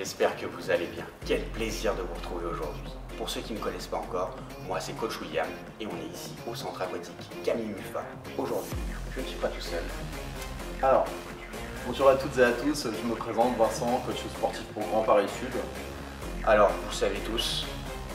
j'espère que vous allez bien. Quel plaisir de vous retrouver aujourd'hui. Pour ceux qui ne me connaissent pas encore, moi c'est Coach William et on est ici au centre aquatique Camille Muffat. Aujourd'hui, je ne suis pas tout seul. Alors, bonjour à toutes et à tous, je me présente Vincent, coach sportif pour Grand Paris Sud. Alors, vous savez tous,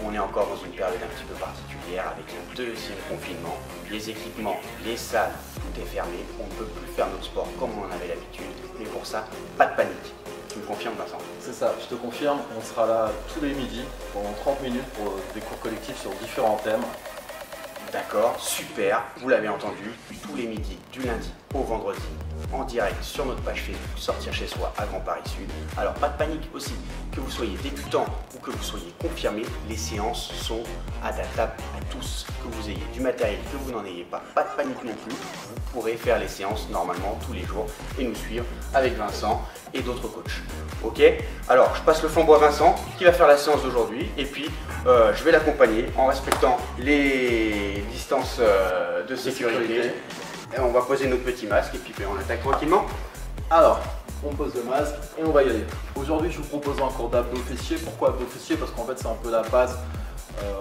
on est encore dans une période un petit peu particulière avec un deuxième confinement. Les équipements, les salles, tout est fermé. On ne peut plus faire notre sport comme on en avait l'habitude. Mais pour ça, pas de panique. Tu me confirmes, Vincent? C'est ça, je te confirme, on sera là tous les midis pendant 30 minutes pour des cours collectifs sur différents thèmes. D'accord, super, vous l'avez entendu, tous les midis, du lundi au vendredi, en direct sur notre page Facebook Sortir chez soi à Grand Paris Sud. Alors pas de panique aussi, que vous soyez débutant ou que vous soyez confirmé, les séances sont adaptables à tous. Que vous ayez du matériel, que vous n'en ayez pas, pas de panique non plus, vous pourrez faire les séances normalement tous les jours et nous suivre avec Vincent et d'autres coachs. Ok, alors je passe le flambeau à Vincent qui va faire la séance d'aujourd'hui et puis je vais l'accompagner en respectant les distances de sécurité. Et on va poser notre petit masque et puis on attaque tranquillement. Alors, on pose le masque et on va y aller. Aujourd'hui, je vous propose un cours d'abdos fessiers. Pourquoi abdos fessiers? Parce qu'en fait, c'est un peu la base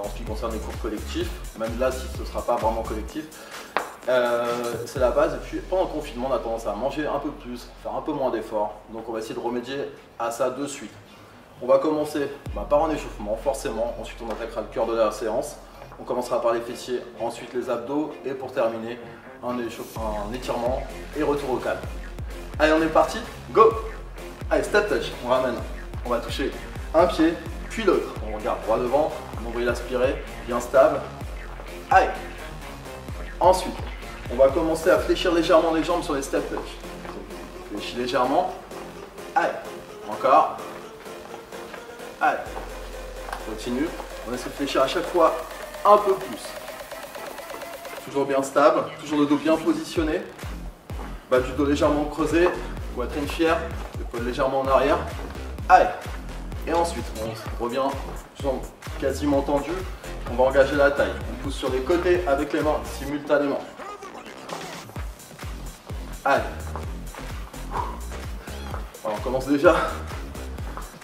en ce qui concerne les cours collectifs. Même là, si ce ne sera pas vraiment collectif. C'est la base. Et puis, pendant le confinement, on a tendance à manger un peu plus, faire un peu moins d'efforts. Donc, on va essayer de remédier à ça de suite. On va commencer par un échauffement, forcément. Ensuite, on attaquera le cœur de la séance. On commencera par les fessiers, ensuite les abdos. Et pour terminer, un étirement et retour au calme. Allez, on est parti, go! Allez, step touch, on ramène. On va toucher un pied, puis l'autre. On regarde droit devant, nombril aspiré, bien stable. Allez! Ensuite, on va commencer à fléchir légèrement les jambes sur les step touch. Fléchis légèrement. Allez, encore. Allez, continue. On essaie de fléchir à chaque fois un peu plus. Toujours bien stable, toujours le dos bien positionné. Bas du dos légèrement creusé, poitrine fière, épaules légèrement en arrière. Allez! Et ensuite, on revient, jambes quasiment tendues. On va engager la taille. On pousse sur les côtés avec les mains simultanément. Allez! Alors, on commence déjà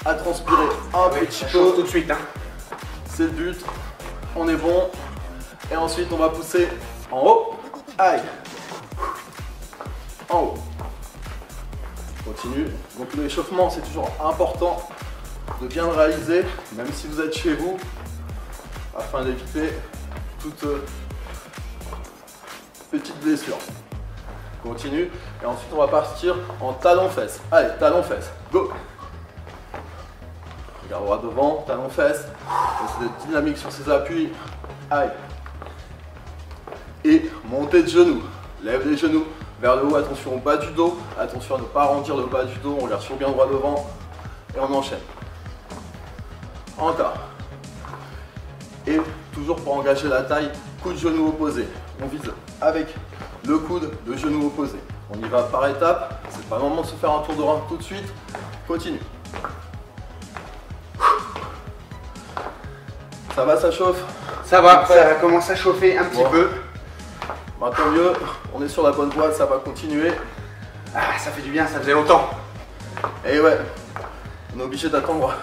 à transpirer un petit peu. Tout de suite. Hein. C'est le but. On est bon. Et ensuite, on va pousser en haut. Aïe. En haut. Continue. Donc l'échauffement, c'est toujours important de bien le réaliser, même si vous êtes chez vous, afin d'éviter toute petite blessure. Continue. Et ensuite, on va partir en talon-fesse. Allez, talon-fesse. Go. Regarde droit devant, talon-fesse. Essaye d'être dynamique sur ses appuis. Aïe. Et montée de genoux. Lève les genoux vers le haut, attention au bas du dos. Attention à ne pas arrondir le bas du dos. On regarde sur bien droit devant. Et on enchaîne. Encore. Et toujours pour engager la taille, coude genou opposé. On vise avec le coude, le genou opposé. On y va par étapes. C'est pas le moment de se faire un tour de rein tout de suite. Continue. Ça va, ça chauffe? Ça va commencer à chauffer un petit peu. Maintenant mieux, on est sur la bonne voie, ça va continuer. Ah, ça fait du bien, ça faisait longtemps. Et ouais, on est obligé d'attendre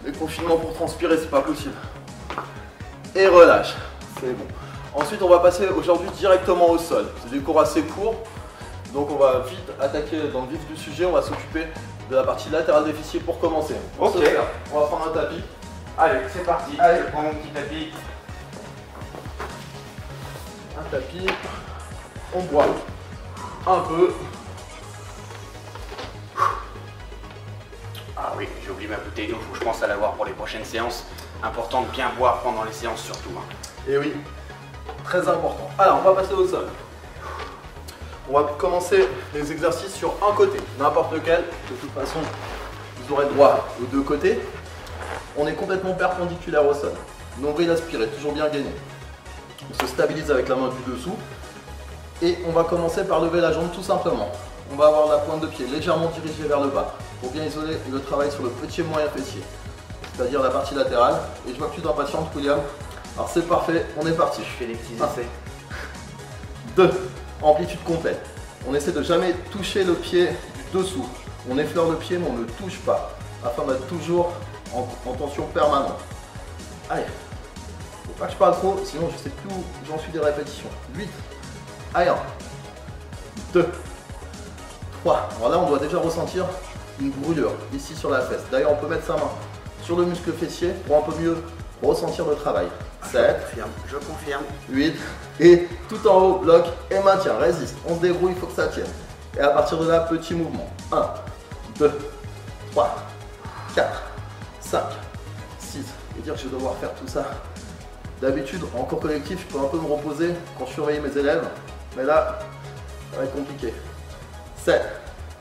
les confinements pour transpirer, c'est pas possible. Et relâche, c'est bon. Ensuite, on va passer aujourd'hui directement au sol. C'est des cours assez courts, donc on va vite attaquer dans le vif du sujet. On va s'occuper de la partie latérale des fessiers pour commencer. Ok. On va prendre un tapis. Allez, c'est parti. Allez. Je prends mon petit tapis. Un tapis, on boit un peu. Ah oui, j'ai oublié ma bouteille d'eau, faut que je pense à l'avoir pour les prochaines séances. Important de bien boire pendant les séances surtout. Hein. Et oui, très important. Alors, on va passer au sol. On va commencer les exercices sur un côté, n'importe lequel. De toute façon, vous aurez droit aux deux côtés. On est complètement perpendiculaire au sol. Nombril aspiré, toujours bien gainé. On se stabilise avec la main du dessous. Et on va commencer par lever la jambe tout simplement. On va avoir la pointe de pied légèrement dirigée vers le bas pour bien isoler le travail sur le petit et moyen fessier, c'est-à-dire la partie latérale. Et je vois que tu t'impatientes, William. Alors c'est parfait, on est parti. Je fais des petits essais. 2. Amplitude complète. On essaie de jamais toucher le pied du dessous. On effleure le pied mais on ne touche pas. afin d'être toujours en tension permanente. Allez, faut pas que je parle trop, sinon je sais plus où j'en suis des répétitions. 8, allez, 1, 2, 3. Alors là, on doit déjà ressentir une brûlure ici sur la fesse. D'ailleurs, on peut mettre sa main sur le muscle fessier pour un peu mieux ressentir le travail. 7, je confirme. 8, et tout en haut, bloc et maintien, résiste. On se débrouille, il faut que ça tienne. Et à partir de là, petit mouvement. 1, 2, 3, 4, 5, 6. Et dire que je vais devoir faire tout ça. D'habitude, en cours collectif, je peux un peu me reposer quand je surveille mes élèves. Mais là, ça va être compliqué. 7,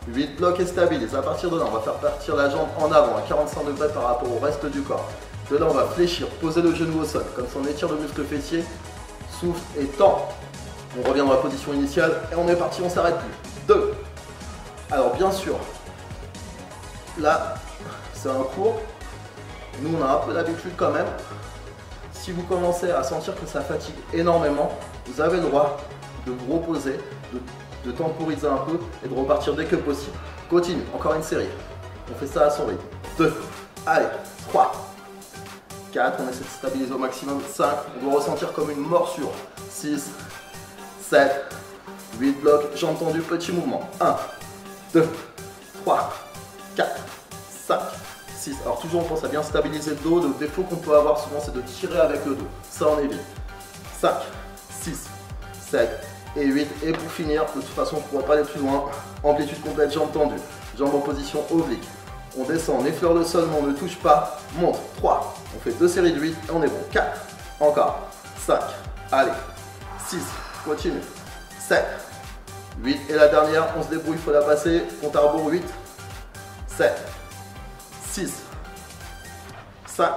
8, bloc et stabilise. À partir de là, on va faire partir la jambe en avant à 45 degrés par rapport au reste du corps. De là, on va fléchir, poser le genou au sol. Comme ça, on étire le muscle fessier, souffle et tend. On revient dans la position initiale et on est parti, on s'arrête plus. 2. Alors, bien sûr, là, c'est un cours. Nous, on a un peu d'habitude quand même. Si vous commencez à sentir que ça fatigue énormément, vous avez le droit de vous reposer, de temporiser un peu et de repartir dès que possible. Continue, encore une série. On fait ça à son rythme. 2, allez, 3, 4, on essaie de stabiliser au maximum. 5, on doit ressentir comme une morsure. 6, 7, 8 blocs, jambes tendues, petit mouvement. 1, 2, 3, 4, 5, 6. Alors toujours on pense à bien stabiliser le dos. Le défaut qu'on peut avoir souvent c'est de tirer avec le dos. Ça on évite. 5, 6, 7 et 8. Et pour finir, de toute façon je ne pourrais pas aller plus loin. Amplitude complète, jambes tendues. Jambes en position oblique. On descend, on effleure le sol mais on ne touche pas. Monte. 3. On fait 2 séries de 8 et on est bon. 4. Encore. 5. Allez. 6. Continue. 7. 8. Et la dernière, on se débrouille, il faut la passer. Compte à rebours. 8. 7. 6. 5.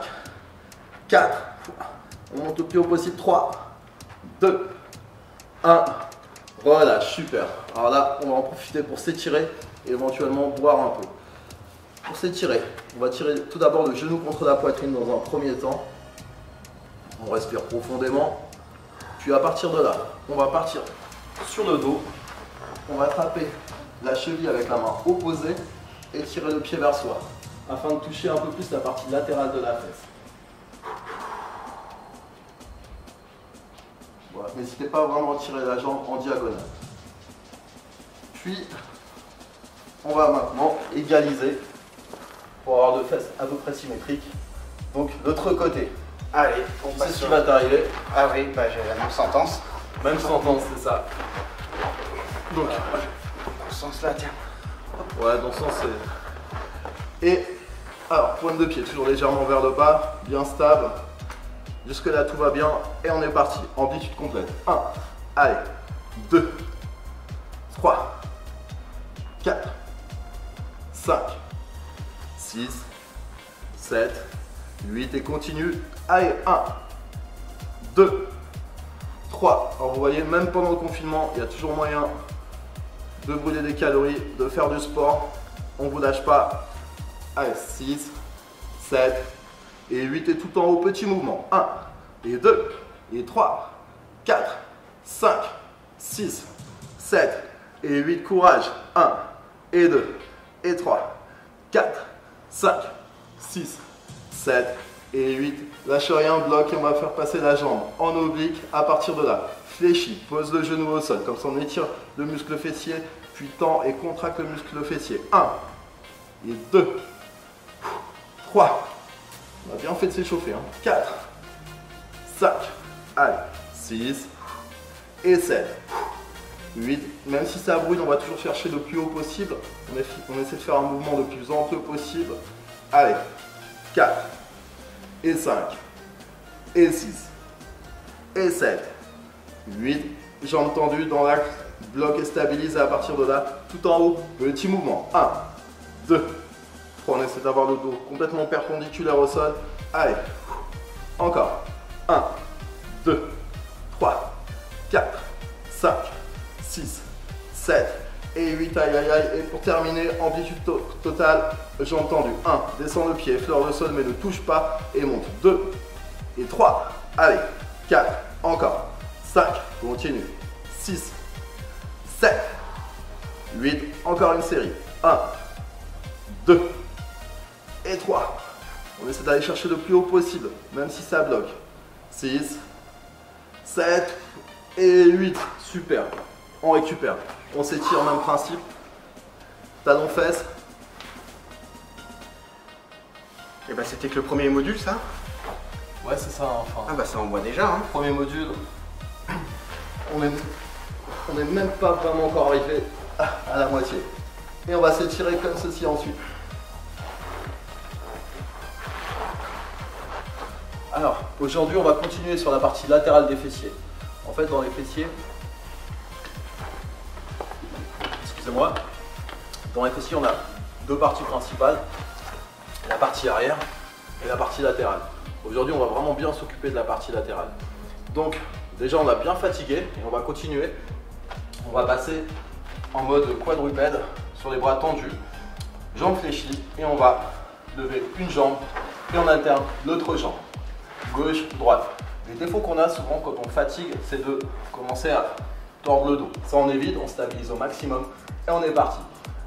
4. On monte au plus haut possible. 3. 2. 1. Relâche. Super. Alors là, on va en profiter pour s'étirer et éventuellement boire un peu. Pour s'étirer, on va tirer tout d'abord le genou contre la poitrine dans un premier temps. On respire profondément. Puis à partir de là, on va partir sur le dos. On va attraper la cheville avec la main opposée et tirer le pied vers soi afin de toucher un peu plus la partie latérale de la fesse. Voilà, n'hésitez pas vraiment à tirer la jambe en diagonale. Puis, on va maintenant égaliser pour avoir deux fesses à peu près symétriques. Donc, l'autre côté. Allez, on passe C'est ce qui va t'arriver. Ah oui, bah j'ai la même sentence. Même sentence, c'est ça. Donc, dans ce sens-là, tiens. ouais, dans ce sens, c'est... Et, alors, pointe de pied, toujours légèrement vers le bas, bien stable. Jusque là, tout va bien. Et on est parti. Amplitude complète. 1, allez, 2, 3, 4, 5, 6, 7, 8 et continue. Allez, 1, 2, 3. Alors vous voyez, même pendant le confinement, il y a toujours moyen de brûler des calories, de faire du sport. On ne vous lâche pas. Allez, 6, 7 et 8 et tout en haut, petit mouvement. 1 et 2 et 3, 4, 5, 6, 7 et 8. Courage. 1 et 2 et 3, 4, 5, 6, 7 et 8. Lâche rien, bloc et on va faire passer la jambe en oblique. À partir de là, fléchis, pose le genou au sol. Comme ça, on étire le muscle fessier, puis tend et contracte le muscle fessier. 1 et 2, 3. On a bien fait de s'échauffer. 4, 5, allez, 6 et 7. 8, même si ça brûle, on va toujours chercher le plus haut possible. On essaie de faire un mouvement le plus ample possible. Allez, 4 et 5 et 6 et 7, 8, jambes tendues dans l'axe, bloc et stabilise à partir de là, tout en haut, petit mouvement. 1, 2, 3, on essaie d'avoir le dos complètement perpendiculaire au sol. Allez, encore, 1, 2, 3, 4, 5, 6, 7 et 8, aïe aïe aïe. Et pour terminer, amplitude totale, jambes tendues. 1, descends le pied, effleure le sol mais ne touche pas et monte. 2 et 3, allez, 4, encore, 5, continue, 6, 7, 8, encore une série. 1, 2, et 3. On essaie d'aller chercher le plus haut possible, même si ça bloque. 6, 7 et 8. Super. On récupère. On s'étire, même principe. Talon fesses. Et bah c'était que le premier module ça. Ouais c'est ça, enfin. Ah bah ça on voit déjà hein. Premier module. On est même pas vraiment encore arrivé à la moitié. Et on va s'étirer comme ceci ensuite. Alors, aujourd'hui, on va continuer sur la partie latérale des fessiers. En fait, dans les fessiers, excusez-moi, dans les fessiers, on a deux parties principales, la partie arrière et la partie latérale. Aujourd'hui, on va vraiment bien s'occuper de la partie latérale. Donc, déjà, on a bien fatigué et on va continuer. On va passer en mode quadrupède sur les bras tendus, jambes fléchies et on va lever une jambe et on alterne l'autre jambe. Gauche, droite. Les défauts qu'on a souvent quand on fatigue, c'est de commencer à tordre le dos. Ça on évite, on stabilise au maximum et on est parti.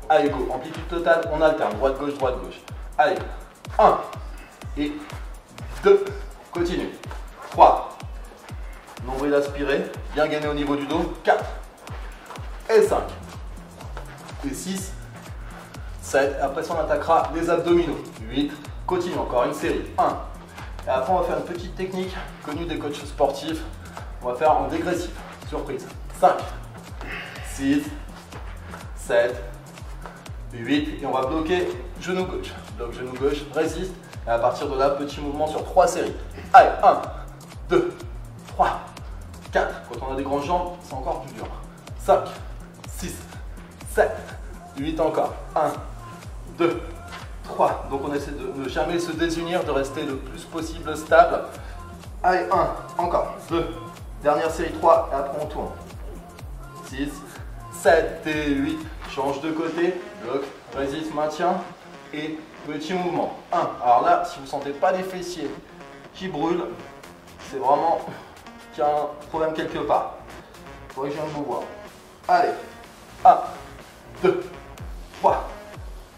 Allez go, amplitude totale, on alterne droite, gauche. Allez, 1 et 2, continue. 3, nombril aspiré, bien gainé au niveau du dos. 4 et 5 et 6, 7, après ça on attaquera les abdominaux. 8, continue encore une série. 1. Et après, on va faire une petite technique connue des coachs sportifs. On va faire en dégressif. Surprise. 5, 6, 7, 8. Et on va bloquer genou gauche. Bloc genou gauche, résiste. Et à partir de là, petit mouvement sur 3 séries. Allez, 1, 2, 3, 4. Quand on a des grandes jambes, c'est encore plus dur. 5, 6, 7, 8 encore. 1, 2, 3. Donc on essaie de ne jamais se désunir, de rester le plus possible stable. Allez, 1, encore, 2, dernière série 3, et après on tourne. 6, 7 et 8, change de côté, bloc, résiste, maintien, et petit mouvement. 1, alors là, si vous ne sentez pas les fessiers qui brûlent, c'est vraiment qu'il y a un problème quelque part. Il faudrait que je vienne vous voir. Allez, 1, 2, 3,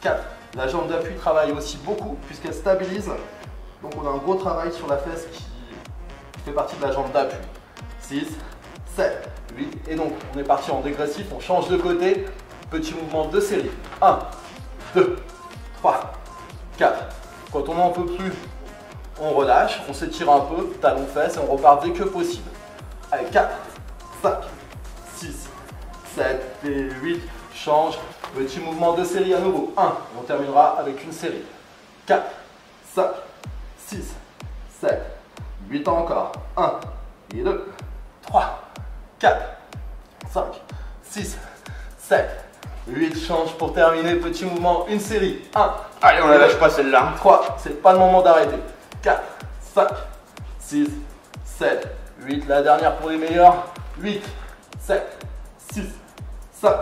4. La jambe d'appui travaille aussi beaucoup puisqu'elle stabilise. Donc on a un gros travail sur la fesse qui fait partie de la jambe d'appui. 6, 7, 8. Et donc on est parti en dégressif, on change de côté. Petit mouvement de série. 1, 2, 3, 4. Quand on n'en peut plus, on relâche, on s'étire un peu, talon fesses et on repart dès que possible. Allez, 4, 5, 6, 7 et 8. Change. Petit mouvement de série à nouveau. 1. On terminera avec une série. 4, 5, 6, 7, 8 encore. 1 et 2, 3, 4, 5, 6, 7, 8. Change pour terminer. Petit mouvement, une série. 1. Allez, on la lâche pas celle-là. 3. C'est pas le moment d'arrêter. 4, 5, 6, 7, 8. La dernière pour les meilleurs. 8, 7, 6, 5,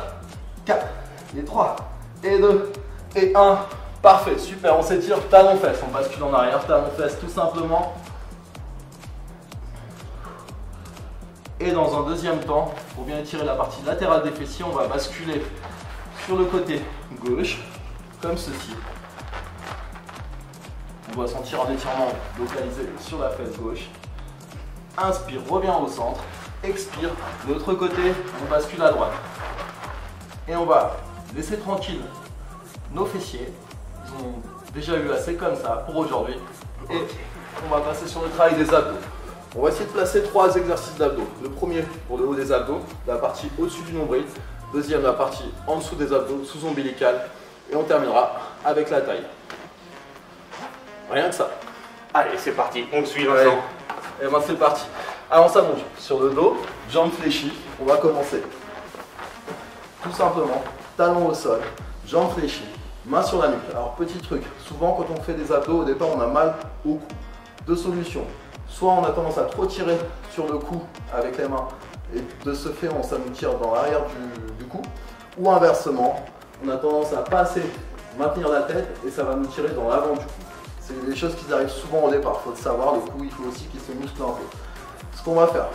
4. Et 3, et 2, et 1. Parfait, super, on s'étire, talon fesses. On bascule en arrière, talon fesses tout simplement. Et dans un deuxième temps, pour bien étirer la partie latérale des fessiers, on va basculer sur le côté gauche, comme ceci. On va sentir un étirement localisé sur la fesse gauche. Inspire, reviens au centre. Expire, de l'autre côté, on bascule à droite. Et on va laisser tranquille nos fessiers. Ils ont déjà eu assez comme ça pour aujourd'hui. Et on va passer sur le travail des abdos. On va essayer de placer 3 exercices d'abdos. Le premier pour le haut des abdos, la partie au-dessus du nombril. Deuxième, la partie en dessous des abdos, sous-ombilical. Et on terminera avec la taille. Rien que ça. Allez, c'est parti, on te suit Vincent. Et ben c'est parti. Alors on s'allonge sur le dos, jambes fléchies. On va commencer. Tout simplement, talons au sol, jambes fléchies, main sur la nuque. Alors petit truc, souvent quand on fait des abdos, au départ on a mal au cou. Deux solutions. Soit on a tendance à trop tirer sur le cou avec les mains et de ce fait ça nous tire dans l'arrière du cou. Ou inversement, on a tendance à pas assez maintenir la tête et ça va nous tirer dans l'avant du cou. C'est des choses qui arrivent souvent au départ, il faut le savoir, le cou il faut aussi qu'il se muscle un peu. Ce qu'on va faire,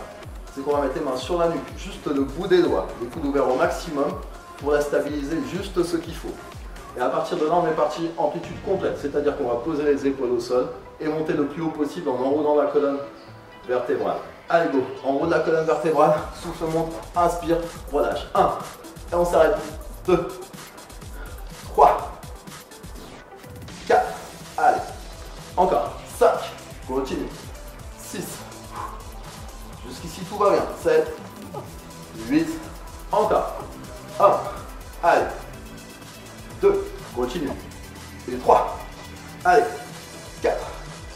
c'est qu'on va mettre les mains sur la nuque, juste le bout des doigts, les coudes ouverts au maximum pour la stabiliser juste ce qu'il faut. Et à partir de là, on est parti amplitude complète, c'est-à-dire qu'on va poser les épaules au sol et monter le plus haut possible en enroulant la colonne vertébrale. Allez, go. En haut de la colonne vertébrale, souffle, monte, inspire, relâche. 1. Et on s'arrête. 2. 3. 4. Allez. Encore. 5. Continue. 6. Jusqu'ici, tout va bien. 7. 8. Encore. 1. Allez. 2. Continue. Et 3. Allez. 4.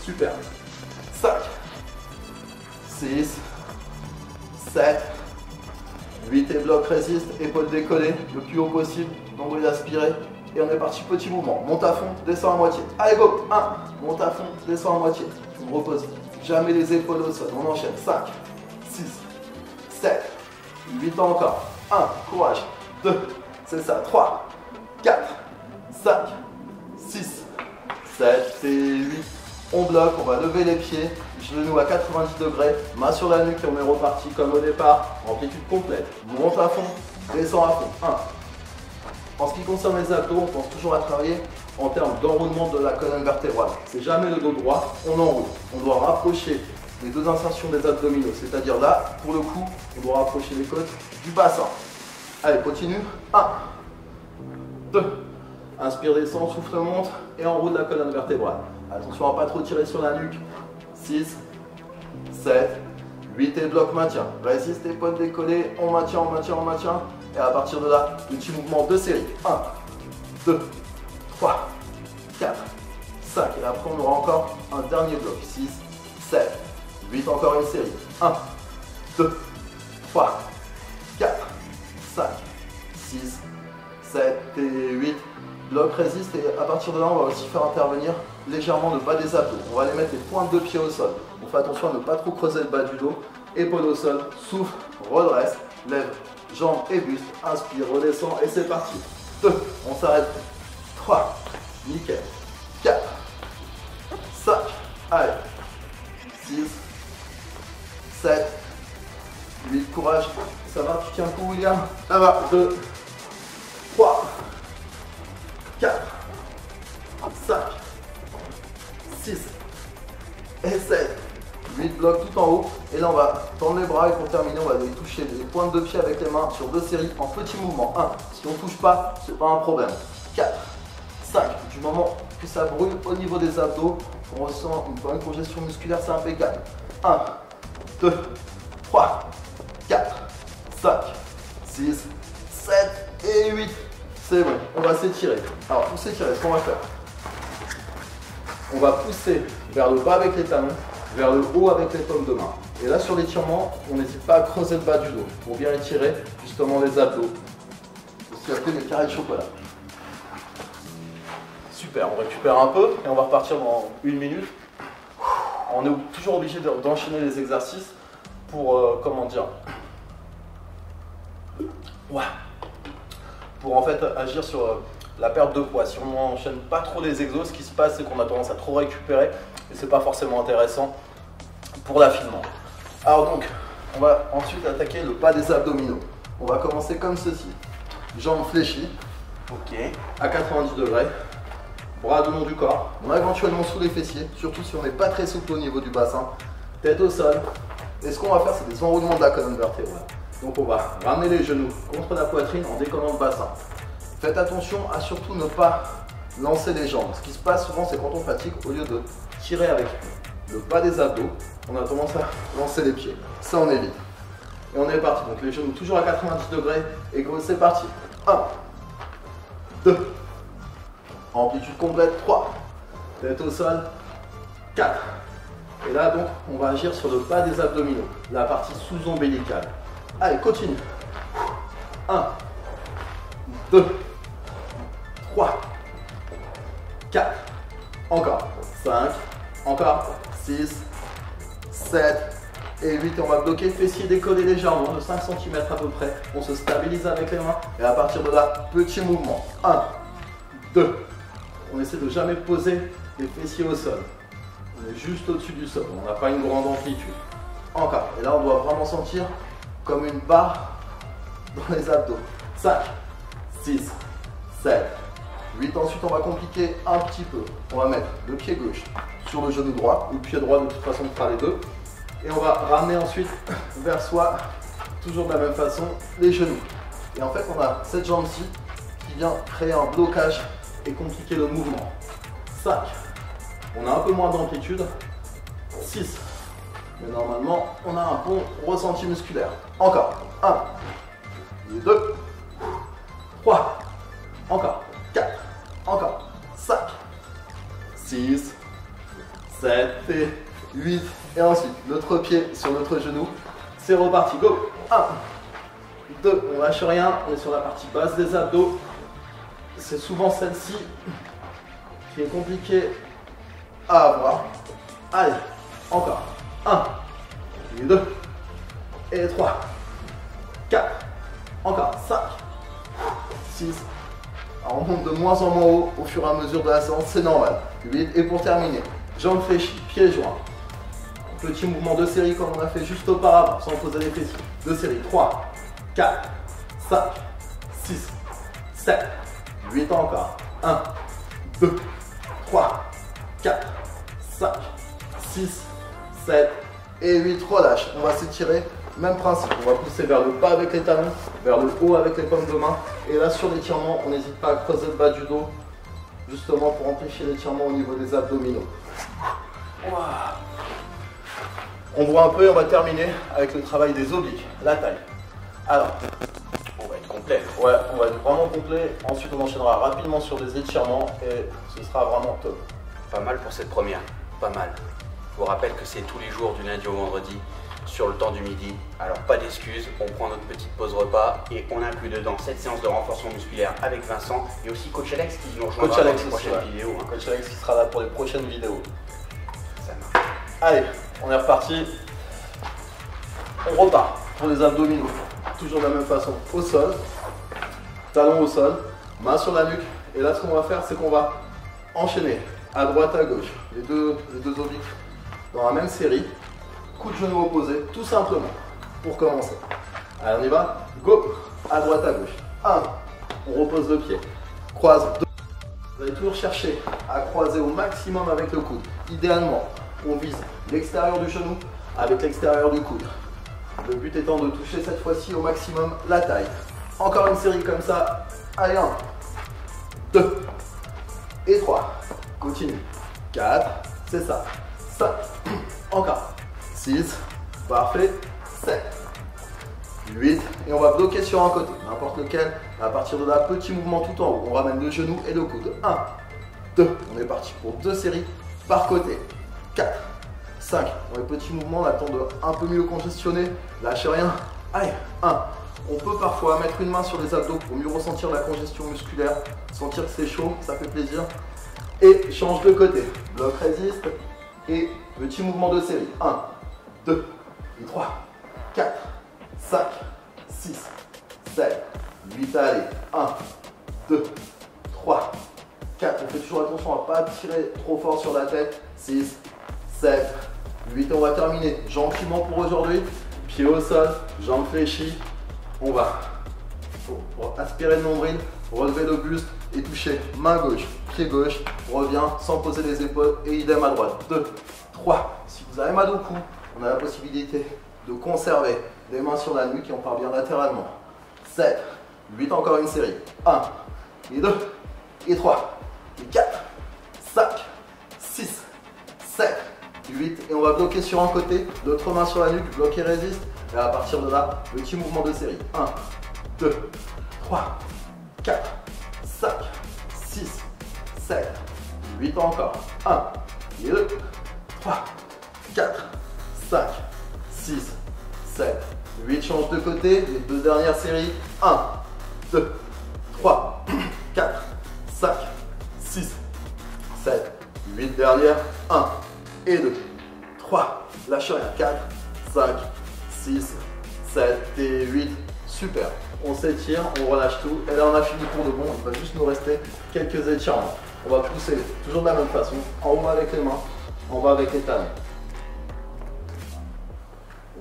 Super. 5. 6. 7. 8 et bloc, résiste, épaules décollées, le plus haut possible, nombril aspiré. Et on est parti, petit mouvement. Monte à fond, descend à moitié. Allez, go. 1. Monte à fond, descend à moitié. On repose jamais les épaules au sol. On enchaîne. 5. 6. 7. 8 encore. 1. Courage. 2. C'est ça. 3. 4. 5. 6. 7 et 8. On bloque, on va lever les pieds, genoux à 90 degrés, main sur la nuque et on est reparti comme au départ, amplitude complète. Monte à fond, descend à fond. 1. En ce qui concerne les abdos, on pense toujours à travailler en termes d'enroulement de la colonne vertébrale. C'est jamais le dos droit, on enroule. On doit rapprocher les deux insertions des abdominaux, c'est-à-dire là, pour le coup, on doit rapprocher les côtes du bassin. Allez, continue. 1. 2. Inspire, descend, souffle, monte et enroule la colonne vertébrale. Attention à ne pas trop tirer sur la nuque. 6, 7, 8 et bloc maintien. Résiste, épaules décollées, on maintient, on maintient, on maintient. Et à partir de là, petit mouvement de série. 1, 2, 3, 4, 5. Et après on aura encore un dernier bloc. 6, 7, 8, encore une série. 1, 2, 3, 4, 5, 6, 7 et 8. Bloc, résiste et à partir de là, on va aussi faire intervenir légèrement le bas des abdos. On va les mettre les pointes de pied au sol. On fait attention à ne pas trop creuser le bas du dos. Épaules au sol, souffle, redresse, lève, jambes et buste. Inspire, redescend et c'est parti. 2, on s'arrête. 3, nickel. 4, 5, allez. 6, 7, 8, courage. Ça va, tu tiens le coup, William? Ça va. 2, 3, 4, 5, 6 et 7. 8 blocs tout en haut. Et là, on va tendre les bras et pour terminer, on va aller toucher les pointes de pied avec les mains sur 2 séries en petits mouvements. 1. Si on ne touche pas, c'est pas un problème. 4, 5. Du moment que ça brûle au niveau des abdos, on ressent une bonne congestion musculaire, c'est impeccable. 1, 2, 3, 4, 5, 6, 7 et 8. C'est bon, on va s'étirer. Alors pour s'étirer, ce qu'on va faire, on va pousser vers le bas avec les talons, vers le haut avec les paumes de main. Et là sur l'étirement, on n'hésite pas à creuser le bas du dos pour bien étirer justement les abdos. Aussi appelé les carrés de chocolat. Super, on récupère un peu et on va repartir dans 1 minute. On est toujours obligé d'enchaîner les exercices pour, comment dire, ouais, pour en fait agir sur la perte de poids. Si on n'enchaîne pas trop les exos, ce qui se passe c'est qu'on a tendance à trop récupérer et c'est pas forcément intéressant pour l'affinement. Alors donc, on va ensuite attaquer le bas des abdominaux. On va commencer comme ceci. Jambes fléchies, Ok. à 90 degrés, bras le long du corps, on a éventuellement sous les fessiers, surtout si on n'est pas très souple au niveau du bassin, tête au sol. Et ce qu'on va faire, c'est des enroulements de la colonne vertébrale. Donc on va ramener les genoux contre la poitrine en décollant le bassin. Faites attention à surtout ne pas lancer les jambes. Ce qui se passe souvent, c'est quand on fatigue, au lieu de tirer avec le bas des abdos, on a tendance à lancer les pieds. Ça, on évite. Et on est parti. Donc les genoux toujours à 90 degrés. Et go, c'est parti. 1, 2, amplitude complète, 3, tête au sol, 4. Et là, donc, on va agir sur le bas des abdominaux, la partie sous-ombilicale. Allez, continue. 1, 2, 3, 4, encore 5, encore 6, 7 et 8. Et on va bloquer, fessiers décollés légèrement de 5 cm à peu près. On se stabilise avec les mains et à partir de là, petit mouvement. 1, 2. On essaie de jamais poser les fessiers au sol. On est juste au-dessus du sol, on n'a pas une grande amplitude. Encore, et là on doit vraiment sentir comme une barre dans les abdos. 5, 6, 7, 8. Ensuite, on va compliquer un petit peu. On va mettre le pied gauche sur le genou droit, ou le pied droit, de toute façon, on fera les deux. Et on va ramener ensuite vers soi, toujours de la même façon, les genoux. Et en fait, on a cette jambe-ci qui vient créer un blocage et compliquer le mouvement. 5. On a un peu moins d'amplitude. 6. Mais normalement, on a un bon ressenti musculaire. Encore. 1. 2. 3. Encore. 4. Encore. 5. 6. 7. Et 8. Et ensuite, l'autre pied sur notre genou. C'est reparti. Go. 1. 2. On lâche rien. On est sur la partie basse des abdos. C'est souvent celle-ci qui est compliquée à avoir. Allez. Encore. 1. Et 2. Et 3. 4. Encore. 5. 6. Alors on monte de moins en moins haut au fur et à mesure de la séance, c'est normal. 8. Et pour terminer, jambes fléchies, pieds joints. Petit mouvement de série comme on a fait juste auparavant, sans poser les fessiers. De série. 3, 4, 5, 6, 7, 8 encore. 1, 2, 3, 4, 5, 6, 7 et 8. Relâche. On va s'étirer. Même principe, on va pousser vers le bas avec les talons, vers le haut avec les paumes de main. Et là sur l'étirement, on n'hésite pas à creuser le bas du dos, justement pour amplifier l'étirement au niveau des abdominaux. On voit un peu et on va terminer avec le travail des obliques, la taille. Alors, On va être complet. ouais, on va être vraiment complet. Ensuite, on enchaînera rapidement sur des étirements et ce sera vraiment top. Pas mal pour cette première, pas mal. Je vous rappelle que c'est tous les jours du lundi au vendredi sur le temps du midi. Alors pas d'excuses, on prend notre petite pause repas et on inclut dedans cette séance de renforcement musculaire avec Vincent et aussi Coach Alex qui nous rejoindra Coach Alex dans les aussi, prochaines ouais. vidéos. Coach Alex qui sera là pour les prochaines vidéos. Ça marche. Allez, on est reparti. On repart pour les abdominaux. Toujours de la même façon, au sol, talon au sol, main sur la nuque. Et là, ce qu'on va faire, c'est qu'on va enchaîner à droite, à gauche, les deux obliques dans la même série. Coup de genou opposé, tout simplement, pour commencer. Allez, on y va. Go. À droite, à gauche. 1. On repose le pied. Croise. 2. Vous allez toujours chercher à croiser au maximum avec le coude. Idéalement, on vise l'extérieur du genou avec l'extérieur du coude. Le but étant de toucher cette fois-ci au maximum la taille. Encore une série comme ça. Allez, 1, 2 et 3. Continue. 4, c'est ça. 5, encore. 6, parfait. 7, 8, et on va bloquer sur un côté, n'importe lequel. À partir de là, petit mouvement tout en haut. On ramène le genou et le coude. 1, 2, on est parti pour 2 séries par côté. 4, 5, dans les petits mouvements, on attend de un peu mieux congestionner. Lâchez rien. Allez, 1. On peut parfois mettre une main sur les abdos pour mieux ressentir la congestion musculaire, sentir que c'est chaud, ça fait plaisir. Et change de côté. Bloc résiste et petit mouvement de série. 1, 2, 3, 4, 5, 6, 7, 8, allez. 1, 2, 3, 4. On fait toujours attention à ne pas tirer trop fort sur la tête. 6, 7, 8. On va terminer gentiment pour aujourd'hui. Pied au sol, jambes fléchies. On va aspirer le nombril, relever le buste et toucher main gauche, pied gauche. Revient sans poser les épaules et idem à droite. 2, 3. Si vous avez mal au cou, on a la possibilité de conserver les mains sur la nuque et on part bien latéralement. 7, 8, encore une série. 1, et 2, et 3, et 4, 5, 6, 7, 8. Et on va bloquer sur un côté, l'autre main sur la nuque, bloquer résiste. Et à partir de là, petit mouvement de série. 1, 2, 3, 4, 5, 6, 7, 8 encore. 1, et 2, 3, 4, 5, 6, 7, 8. Change de côté. Les deux dernières séries. 1, 2, 3, 4, 5, 6, 7, 8 dernières. 1 et 2, 3. Lâche rien. 4, 5, 6, 7 et 8. Super. On s'étire, on relâche tout. Et là, on a fini pour de bon. Il va juste nous rester quelques étirements. On va pousser toujours de la même façon. En haut avec les mains, en bas avec les talons.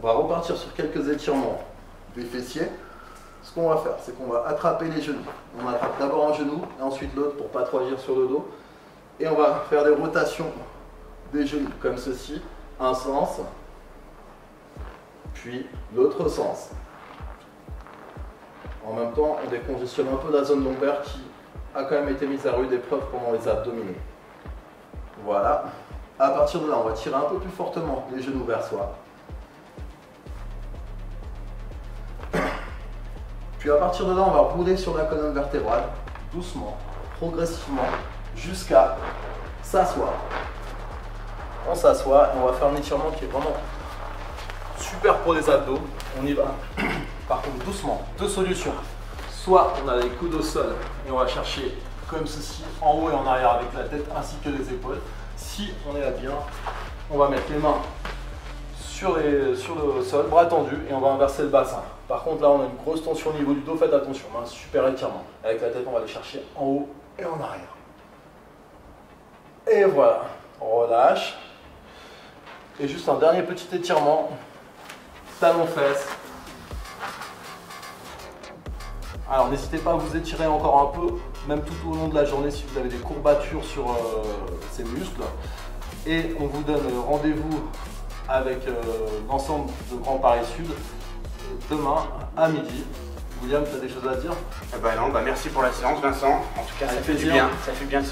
On va repartir sur quelques étirements des fessiers. ce qu'on va faire, c'est qu'on va attraper les genoux. On attrape d'abord un genou et ensuite l'autre pour pas trop agir sur le dos. Et on va faire des rotations des genoux comme ceci, un sens, puis l'autre sens. En même temps, on décongestionne un peu la zone lombaire qui a quand même été mise à rude épreuve pendant les abdominaux. Voilà. À partir de là, on va tirer un peu plus fortement les genoux vers soi. Puis à partir de là, on va rouler sur la colonne vertébrale, doucement, progressivement, jusqu'à s'asseoir. On s'assoit et on va faire un étirement qui est vraiment super pour les abdos. On y va. Par contre, doucement. Deux solutions. Soit on a les coudes au sol et on va chercher comme ceci, en haut et en arrière avec la tête ainsi que les épaules. Si on est là bien, on va mettre les mains sur le sol, bras tendus, et on va inverser le bassin. Par contre, là, on a une grosse tension au niveau du dos. Faites attention, un super étirement. Avec la tête, on va aller chercher en haut et en arrière. Et voilà, on relâche. Et juste un dernier petit étirement. Talons-fesses. Alors, n'hésitez pas à vous étirer encore un peu, même tout au long de la journée si vous avez des courbatures sur ces muscles. Et on vous donne rendez-vous avec l'ensemble de Grand Paris Sud demain à midi. William, tu as des choses à dire? Non, merci pour la séance, Vincent. En tout cas, ça fait du plaisir. bien. Ça fait bien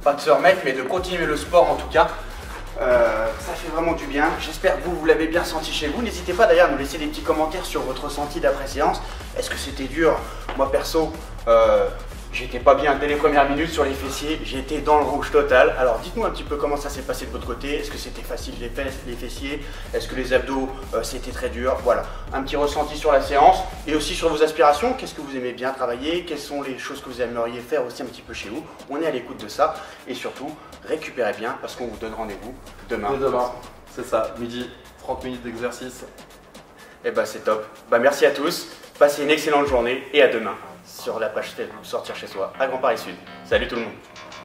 pas de se remettre, mais de continuer le sport en tout cas. Ça fait vraiment du bien. J'espère que vous l'avez bien senti chez vous. N'hésitez pas d'ailleurs à nous laisser des petits commentaires sur votre ressenti d'après séance. Est-ce que c'était dur? Moi perso, j'étais pas bien dès les premières minutes sur les fessiers. J'étais dans le rouge total. Alors dites-nous un petit peu comment ça s'est passé de votre côté. Est-ce que c'était facile les fessiers? Est-ce que les abdos c'était très dur? Voilà, un petit ressenti sur la séance et aussi sur vos aspirations. Qu'est-ce que vous aimez bien travailler? Quelles sont les choses que vous aimeriez faire aussi un petit peu chez vous? On est à l'écoute de ça et surtout récupérez bien parce qu'on vous donne rendez-vous demain. Et demain, c'est ça, midi, 30 minutes d'exercice. C'est top. Merci à tous. Passez une excellente journée et à demain sur la page Facebook Sortir chez soi à Grand Paris Sud. Salut tout le monde.